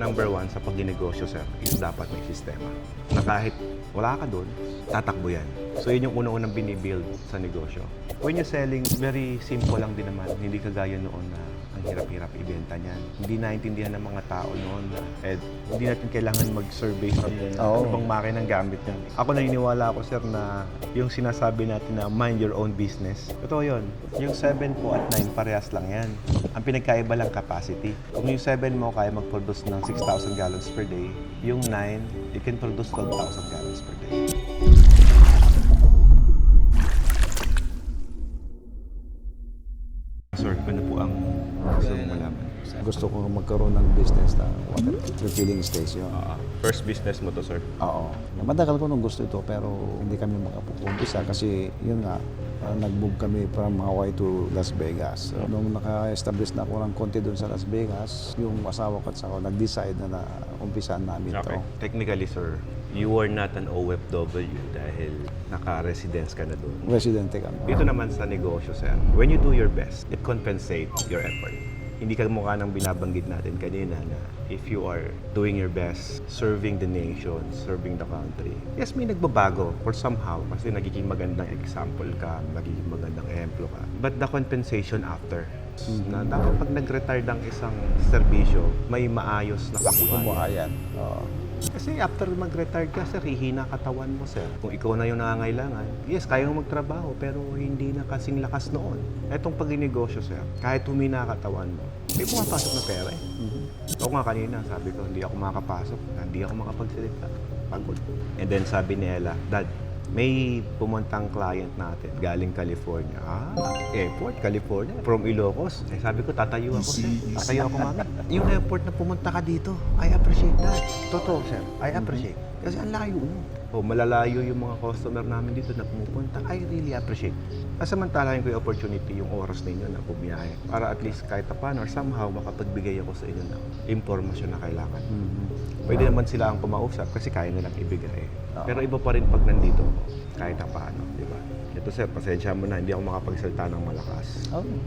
Number one sa pagninegosyo, sir, is dapat may sistema. Na kahit wala ka doon, tatakbo yan. So yun yung unang-unang binibuild sa negosyo. When you're selling, very simple lang din naman. Hindi kagaya noon na ang hirap-hirap ibenta niyan. Hindi naintindihan ng mga tao noon na hindi natin kailangan mag-survey sa ano bang makinang gamit niyan. Ako naniniwala ako, sir, na yung sinasabi natin na mind your own business. Totoo yun. Yung 7 po at 9, parehas lang yan. Ang pinagkaiba lang capacity. Kung yung 7 mo kaya mag-produce ng 6,000 gallons per day, yung 9, you can produce 12,000 gallons per day. Sir, ano po ang gusto mong malaman? Gusto ko magkaroon ng business na water refilling station. First business mo to, sir? Oo. Matagal ko nung gusto ito pero hindi kami makapukumpisa kasi yun nga, nag-move kami from Hawaii to Las Vegas. So, nung naka-establish na ako ng konti doon sa Las Vegas, yung asawa ko at ako nag-decide na umpisahan namin ito. Technically, sir, you are not an OFW dahil naka-residence ka na doon. Residente kami. Dito naman sa negosyo, sir, when you do your best, it compensates your effort. Hindi ka mukha ng binabanggit natin kanina na if you are doing your best, serving the nation, serving the country. Yes, may nagbabago for somehow kasi nagiging magandang example ka, nagiging magandang ehemplo ka. But the compensation after, na dapat pag nag-retire ng isang serbisyo, may maayos na kabuhayan. Kumuhayan. Oo. Kasi after mag-retire ka, sir, hihina katawan mo, sir. Kung ikaw na yung nangangailangan, yes, kaya mo magtrabaho, pero hindi na kasing lakas noon. Etong pag-inegosyo, sir, kahit humina katawan mo, may pumapasok na pera eh. Ako nga kanina, sabi ko, hindi ako makakapasok, hindi ako makapagsalita. Pagod. And then sabi ni Ella, Dad, may pumuntang client natin galing California. Airport, California. From Ilocos. Sabi ko, tatayo ako, sir. Tatayo ako, mami. Yung airport na pumunta ka dito, I appreciate that. Totoo, sir. I appreciate. Kasi ang layo mo. Malalayo yung mga customer namin dito na pumupunta. I really appreciate. Samantalahin ko yung opportunity, yung oras ninyo na bumiyahe. Para at least kahit paano or somehow makapagbigay ako sa inyo ng impormasyon na kailangan. Pwede naman sila ang kumausap kasi kaya nilang ibigay. Pero iba pa rin pag nandito ako, kahit paano, di ba? Ito, sir, pasensya mo na, hindi ako makapagsalita ng malakas.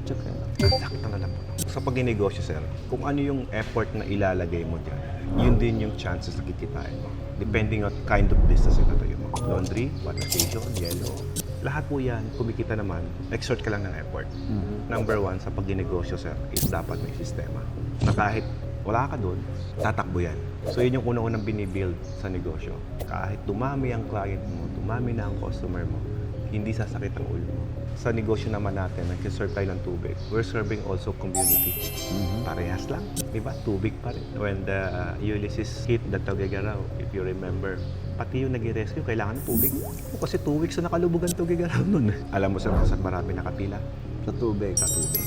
Check lang. Sakto na lang po. Sa pag-inegosyo, sir, kung ano yung effort na ilalagay mo dyan, yun din yung chances na kikitain mo. Depending on kind of business ito tayo mo. Laundry, water station, yellow. Lahat po yan, kumikita naman, exert ka lang ng effort. Number one, sa pag-inegosyo, sir, is dapat may sistema. Na kahit wala ka doon, tatakbo yan. So yun yung unang-unang binibuild sa negosyo. Kahit dumami ang client mo, dumami na ang customer mo, hindi sasakit ang ulo mo. Sa negosyo naman natin, nag-serve tayo ng tubig. We're serving also community. Parehas lang, di ba? Tubig pa rin. When the Ulysses hit the Tuguegarao, if you remember, pati yung nag-rescue, kailangan ng tubig. Kasi 2 weeks na nakalubog ang Tuguegarao nun. Alam mo, sir, kung saan marami nakapila? Sa tubig. Sa tubig.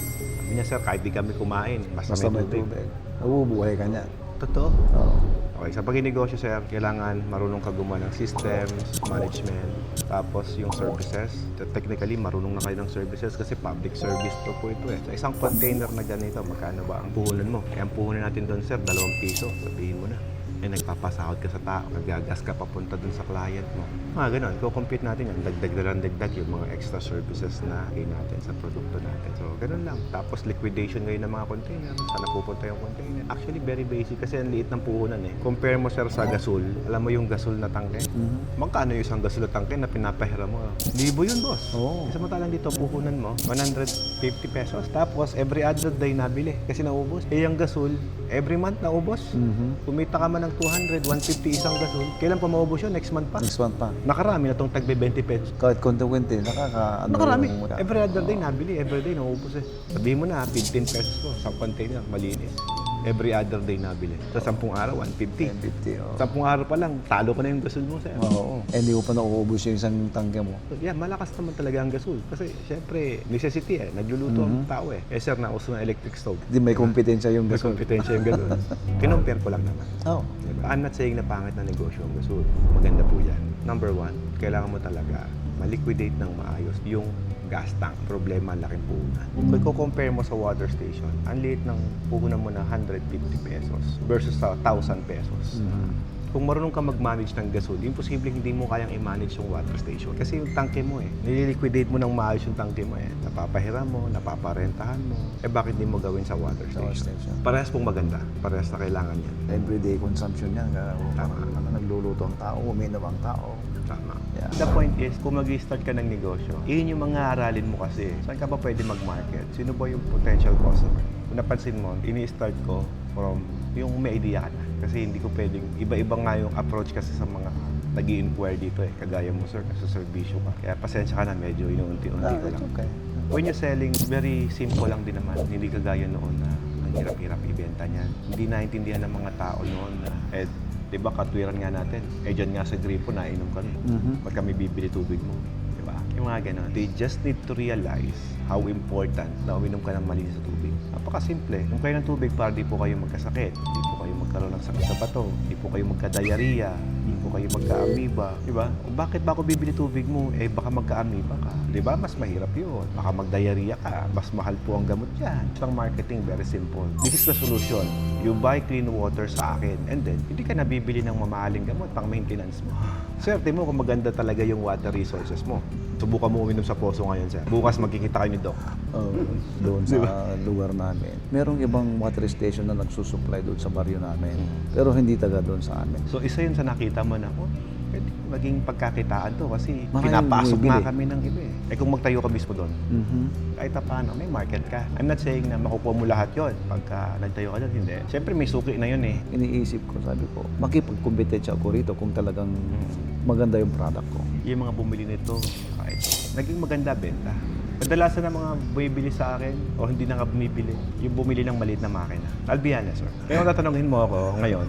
Sabi niya, sir, kahit di kami kumain, basta may tubig. Nabubuhay ka niyan. Totoo? Oo. Okay, sa pag-inegosyo, sir, kailangan marunong ka gumawa ng systems, management, tapos yung services. Technically, marunong na kayo ng services kasi public service to po ito eh. Sa isang container na ganito, magkano ba ang puhunan mo? Eh, ang puhunan natin doon, sir, 2 piso. Sabihin mo na. Eh, nagpapasahod ka sa tao, nagagas ka papunta dun sa client mo. Mga ganon, compete natin yan. Dagdag na lang dagdag yung mga extra services na higay natin sa produkto natin. So, ganon lang. Tapos, liquidation ngayon ng mga container. Saan napupunta yung container? Actually, very basic kasi ang liit ng puhunan eh. Compare mo, sir, sa gasol. Alam mo yung gasol na tangke? Magkano yung isang gasol na tangke na pinapahiram mo? Libo yun, boss. Oo. Samantalang dito, puhunan mo, 150 pesos. Tapos, every other day nabili kasi naubos. Eh, yung gasol, every month naubos. Kumita ka man ng 200, 150 isang gasol. Kailan pa maubos yun? Next month pa. Next month pa. Nakarami na itong tagbe 20 pesos. Kahit konti-konti, Nakarami. Every other day nabili, every day naubos eh. Sabihin mo na, 15 pesos ko, sa container, malinis. Every other day nabili. Sa 10 araw, 150. 150, oo. 10 araw pa lang, talo ko na yung gasol mo, sir. Oo. Hindi mo pa nauubos yung isang tangke mo. Yeah, malakas naman talaga ang gasol. Kasi, syempre, necessity eh. Nagluluto ang tao eh. Eh, sir, nauso na electric stove. Hindi may kompetensya yung May gasol. kompetensya yung gasol. Kinompare ko lang naman. Oo. Diba? I'm not saying na pangit na negosyo ang gasol. Maganda po yan. Number one, kailangan mo talaga ma-liquidate ng maayos yung gas tank. Problema, laking puhunan. Kung i-compare mo sa water station, ang liit ng puhunan mo na 150 pesos versus sa 1,000 pesos. kung marunong ka mag-manage ng gasol, imposible hindi mo kayang i-manage yung water station. Kasi yung tangke mo nililiquidate mo ng maayos yung tangke mo Napapahiram mo, napaparentahan mo. Bakit hindi mo gawin sa water Sa station? station. Parehas pong maganda. Parehas na kailangan yan. Everyday consumption yan. Tama. Nagluluto ang tao, uminom ang tao. Tama. Yeah. The point is, kung mag-start ka ng negosyo, yun yung mga aralin mo kasi. Saan ka ba pwede mag-market? Sino ba yung potential customer? Kung napansin mo, ini-start ko from yung may idea ka na. Kasi hindi ko pwedeng, iba-iba nga yung approach kasi sa mga nag-i-inquire dito Kagaya mo sir, nasa servisyo ka. Kaya pasensya ka na, medyo inuunti-unti ko lang. Okay. When you're selling, very simple lang din naman. Hindi kagaya noon na ang hirap-hirap ibenta niyan. Hindi naintindihan ng mga tao noon na, diba, katwiran nga natin. Dyan nga sa gripo, nainom kami. Ba't kami bibili tubig mo? Diba? Yung mga ganun. They just need to realize how important na uminom ka ng malinis sa tubig. Napakasimple. Kung kayo ng tubig para di po kayo magkasakit, di po kayo magkaroon ng sakit sa bato, di po kayo magka-diarrhea, di po kayo magka-amoeba. Diba? Bakit ba ako bibili tubig mo? Baka magka-amoeba ka. Diba? Mas mahirap yun. Baka mag-diarrhea ka. Mas mahal po ang gamot dyan. Ang marketing, very simple. This is the solution. You buy clean water sa akin and then, hindi ka nabibili ng mamahaling gamot pang maintenance mo. Swerte mo kung maganda talaga yung water resources mo. Subukan mo uminom sa poso ngayon, sir. Bukas magkikita kayo ni Doc. Doon sa lugar namin. Merong ibang water station na nagsusupply doon sa baryo namin. Pero hindi taga doon sa amin. So, isa yun sa nakita mo na, pwede maging pagkakitaan to kasi Maraming pinapasok bumibili. nga kami ng iba kung magtayo ka mismo doon, kahit pa paano, may market ka. I'm not saying na makukuha mo lahat yon pagka nagtayo ka doon, hindi. Siyempre, may suki na yun Iniisip ko, sabi ko, makipag-competensya ako rito kung talagang maganda yung product ko. Yung mga bumili nito, kahit naging maganda benta. Kadalasan ng mga bumibili sa akin o hindi na nga bumibili, yung bumili ng maliit na makina. I'll be honest, sir. Kaya kung tatanungin mo ako ngayon,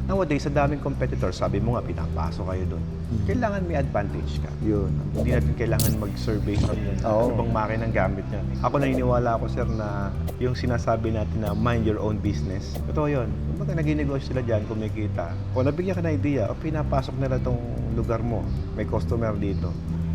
nowadays, sa daming competitors, sabi mo nga, pinapasok kayo doon. Kailangan may advantage ka. Yun. Hindi natin kailangan mag-survey from yun. Oo. Ano bang makinang gamit niya? Ako naniniwala ako, sir, na yung sinasabi natin na mind your own business. Totoo yun. Kumbaga, nag-negosyo sila dyan, kumikita. Kung nabigyan ka ng idea, pinapasok nila tong lugar mo. May customer dito.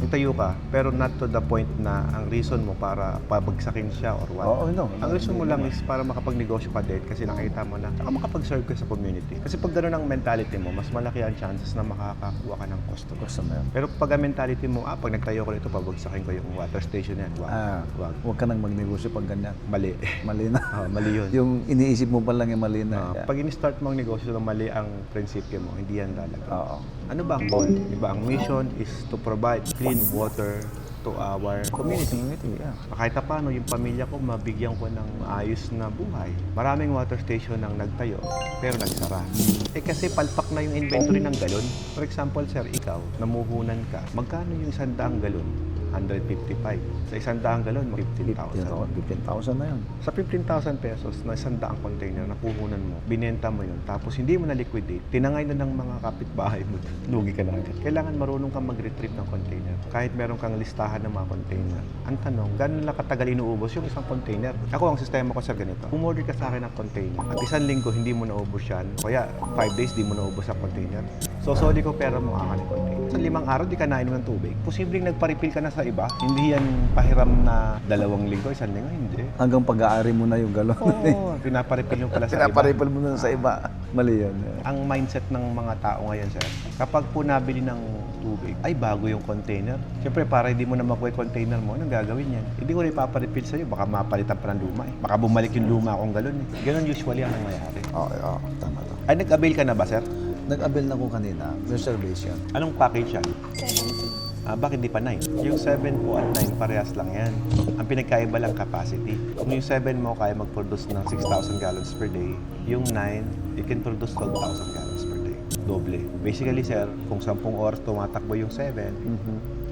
Tayo ka, pero not to the point na ang reason mo para pabagsakin siya or what. Oo, no. Ang reason mo lang is para makapagnegosyo ka din kasi nakita mo na saka makapag-serve ka sa community. Kasi pag gano'n ang mentality mo, mas malaki ang chances na makakakuha ka ng customer. Pero pag ang mentality mo, pag nagtayo ko nito, pabagsakin ko yung water station yan. Wag. Huwag ka nang magnegosyo pag ganyan. Mali. Mali na. Mali yun. Yung iniisip mo pa lang yung mali na. Pag in-start mo ang negosyo na mali ang prinsipyo mo, hindi yan lalagay. Oo. Ano ba ang goal? Diba, ang mission is to provide clean water to our community. Yeah. Kahit pa paano, yung pamilya ko, mabigyan ko ng ayos na buhay. Maraming water station ang nagtayo, pero nagsara. Kasi palpak na yung inventory ng galon. For example, sir, ikaw, namuhunan ka. Magkano yung 100 galon? 155. Sa 100 galon, 15,000. 15,000 na yun. Sa 15,000 pesos na 100 container na puhunan mo, binenta mo yun, tapos hindi mo na-liquidate, tinangay na ng mga kapitbahay mo, lugi ka na agad. Kailangan marunong kang mag-retrieve ng container. Kahit meron kang listahan ng mga container. Ang tanong, gano'n lang katagal inuubos yung isang container? Ako, ang sistema ko sa ganito. Umorder ka sa akin ng container. At isang linggo, hindi mo naubos yan. O kaya, 5 days, di mo naubos ang container. So, soli ko pera mo ang aking container. Sa 5 araw, di ka nainom ng tubig. Posibleng nagpa-refill ka na sa iba. Hindi yan pahiram na 2 linggo, 1 linggo, hindi. Hanggang pag-aari mo na yung galon. Oo, pinaparipil mo pala sa iba. Pinaparipil mo na sa iba. Mali yun. Ang mindset ng mga tao ngayon, sir, kapag po nabili ng tubig, ay bago yung container. Siyempre, para hindi mo na makuha yung container mo, anong gagawin yan? Hindi ko na ipaparipil sa'yo, baka mapalitan pa ng luma Baka bumalik yung luma kong galon Ganon usually ang nangyayari. Oo, tama to. Ay, nag-avail ka na ba, sir? Nag-avail na ko kanina, reservation. Anong package yan? Bakit di pa 9? Yung 7 po at 9, parehas lang yan. Ang pinagkaiba lang capacity. Kung yung 7 mo kaya mag-produce ng 6,000 gallons per day, yung 9, it can produce 12,000 gallons per day. Doble. Basically, sir, kung 10 oras tumatakbo yung 7,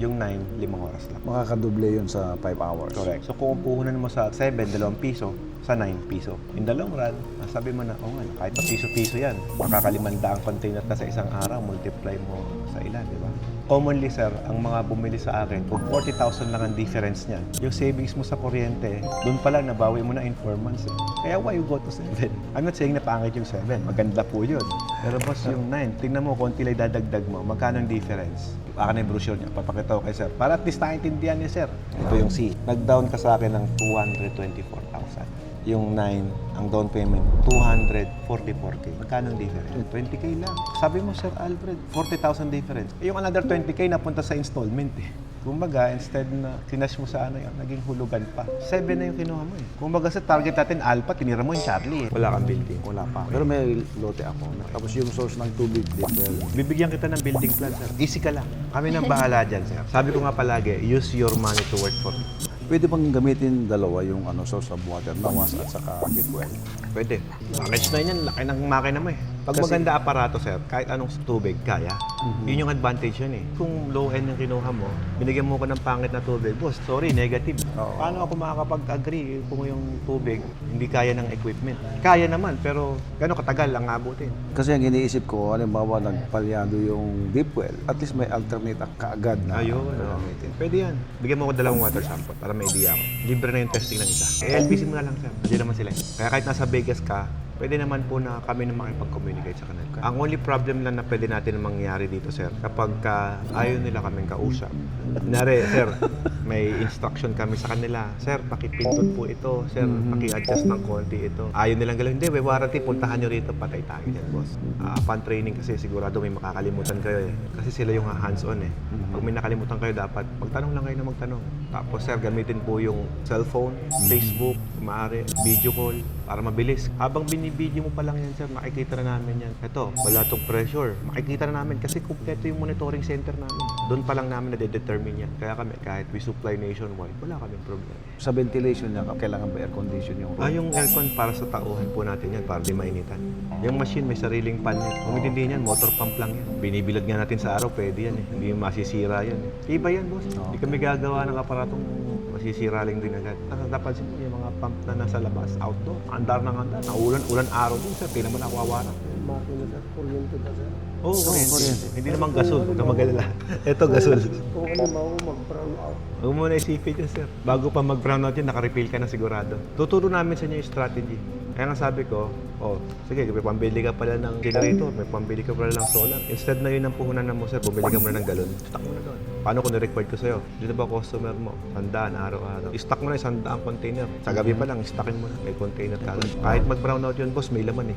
yung 9, 5 oras lang. Makakadoble yun sa 5 hours. Correct. So kung puhunan mo sa 7, 2 piso, sa 9 piso. In the long run, sabi mo na, kahit pa piso-piso yan, makakalimanda ang container na sa isang araw, multiply mo sa ilan, di ba? Commonly, sir, ang mga bumili sa akin, kung 40,000 lang ang difference niyan, yung savings mo sa kuryente, doon pa lang nabawi mo na in 4 months. Kaya why you go to 7? I'm not saying na pangit yung 7. Maganda po yun. Pero boss, yung 9, tingnan mo, konti lang dadagdag mo, magkano ang difference? Akin na yung brochure niya, papakita ko kay sir. Para at least naintindihan niya, sir. Ito yung C. Nag-down ka sa akin ng 224,000. yung 9, ang down payment, 244K. Magkano ang difference? 20K lang. Sabi mo, Sir Alfred, 40,000 difference. Yung another 20K napunta sa installment eh. Kumbaga, instead na kinash mo sa ano yun, naging hulugan pa. 7 na yung kinuha mo eh. Kumbaga sa target natin, Alpha, tinira mo yung Charlie eh. Wala kang building. Wala pa. Pero may lote ako. Tapos yung source ng tubig dito. Bibigyan kita ng building plan, sir. Easy ka lang. Kami nang bahala dyan, sir. Sabi ko nga palagi, use your money to work for it. Pwede bang gamitin dalawa yung source of water, nawas at saka deep well? Pwede. Package na yan, laki ng makina mo eh. Pag Kasi- maganda aparato, sir, kahit anong tubig, kaya. Yun yung advantage yun eh. Kung low end yung kinuha mo, binigyan mo ko ng pangit na tubig, boss, sorry, negative. Oo. Paano ako makakapag-agree kung yung tubig hindi kaya ng equipment? Kaya naman, pero gano'ng katagal ang abutin? Kasi ang iniisip ko, halimbawa nagpalyado yung deep well, at least may alternate kaagad na Ayun, gamitin. pwede yan. Bigyan mo ko dalawang water sample para may idea ako. Libre na yung testing ng isa. LBC mo na lang, sir. Hindi naman sila. Kaya kahit nasa Vegas ka, pwede naman po na kami na makipag-communicate sa kanila. Ang only problem lang na pwede natin mangyari dito, sir, kapag ayaw nila kaming kausap. Kunwari, sir, may instruction kami sa kanila. Sir, pakipindot po ito. Sir, paki-adjust ng konti ito. Ayaw nilang galaw. Hindi, may warranty. Puntahan nyo rito. Patay tayo dyan, boss. Upon training kasi sigurado may makakalimutan kayo eh. Kasi sila yung hands-on eh. Pag may nakalimutan kayo, dapat magtanong lang kayo na magtanong. Tapos, sir, gamitin po yung cellphone, Facebook, maaari, video call, para mabilis. Habang binibideo mo pa lang yan, sir, makikita na namin yan. Ito, wala tong pressure. Makikita na namin kasi kumpleto yung monitoring center namin. Doon pa lang namin na-determine yan. Kaya kami, kahit we supply nationwide, wala kaming problem. Sa ventilation niya, kailangan ba air condition yung room? Yung aircon para sa tauhan po natin yan, para di mainitan. Yung machine may sariling pan yan. Kung hindi yan, motor pump lang yan. Binibilad nga natin sa araw, pwede yan eh. Hindi masisira yan eh. Iba yan, boss. Hindi kami gagawa ng aparatong masisira lang din agad. Napansin mo yung mga pump na nasa labas, outdoor, andar ng andar. Ulan araw din, sir. Di naman nakawawala. Makina sa kuryente ba sir? Oo, kuryente. kuryente. Hindi naman gasol. Huwag ka magalala. Ito, gasol. Kung ano mo mag-brown out. Huwag mo na isipin yun, sir. Bago pa mag-brown out yun, naka-refill ka na sigurado. Tuturo namin sa inyo yung strategy. Kaya nga sabi ko, sige, may pambili ka pala ng generator, may pambili ka pala ng solar. Instead na yun ang puhunan mo, sir, bumili ka muna ng galon. Stock mo na doon. Paano kung na-required ko sa'yo? Dito ba customer mo? 100 araw-araw. I-stock mo na 100 container. Sa gabi pa lang, stockin mo na. May container ka. Kahit mag-brown out yun, boss, may laman eh.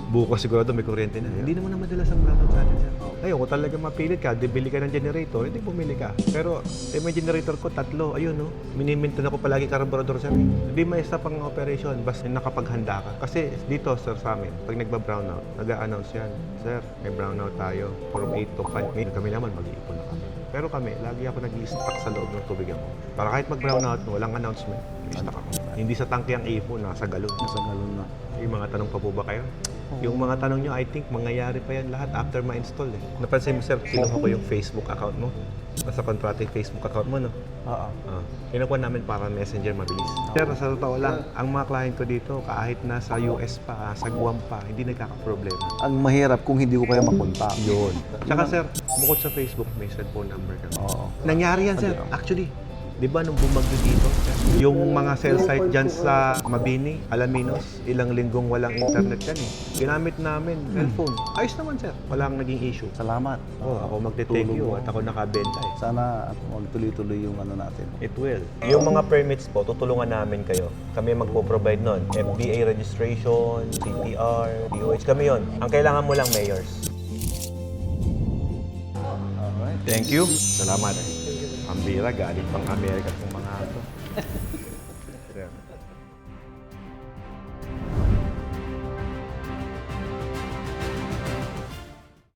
Bukas sigurado may kuryente na. Hindi naman na madalas ang brown out sa atin, sir. Ngayon, kung talaga mapilit ka, bili ka ng generator, hindi bumili ka. Pero, may generator ko, 3. Ayun, no? Minimintan ako palagi carburetor, sir. Hindi may stop ang operation, basta nakapaghanda ka. Kasi dito, sir, sa amin, pag nagba-brown out, nag-a-announce yan. Sir, may brown out tayo from 8 to 5. Kami naman, mag-iipon na kami. Pero kami, lagi ako nag-i-stock sa loob ng tubig ako. Para kahit mag-brown out, walang announcement, i-stock ako. Hindi sa tangke ang ipon, nasa galon. Nasa galon na. Yung mga tanong pa po ba kayo? Yung mga tanong nyo, I think mangyayari pa yan lahat after ma-install eh. Napansin mo, sir, kinuha ko yung Facebook account mo. Nasa kontrata yung Facebook account mo, no? Oo. Kinukuha namin para messenger mabilis. Sir, sa totoo lang, ang mga client ko dito, kahit nasa US pa, sa Guam pa, hindi nagkakaproblema. Ang mahirap kung hindi ko kaya mapunta. Yun. Tsaka sir, bukod sa Facebook, may cellphone number ka. Oo. Nangyari yan, sir. Actually, di ba nung bumagyo dito, yung mga cell site dyan sa Mabini, Alaminos, ilang linggong walang internet yan eh. Ginamit namin cellphone. Ayos naman, sir. Walang naging issue. Salamat. Ako magte-take you at ako nakabenta eh. Sana magtuloy-tuloy yung natin. It will. Yung mga permits po, tutulungan namin kayo. Kami magpo-provide nun. FBA registration, CTR, DOH, kami yon. Ang kailangan mo lang, mayors. Alright. Thank you. Salamat. Ang bira, galing pang Amerika itong mga ito.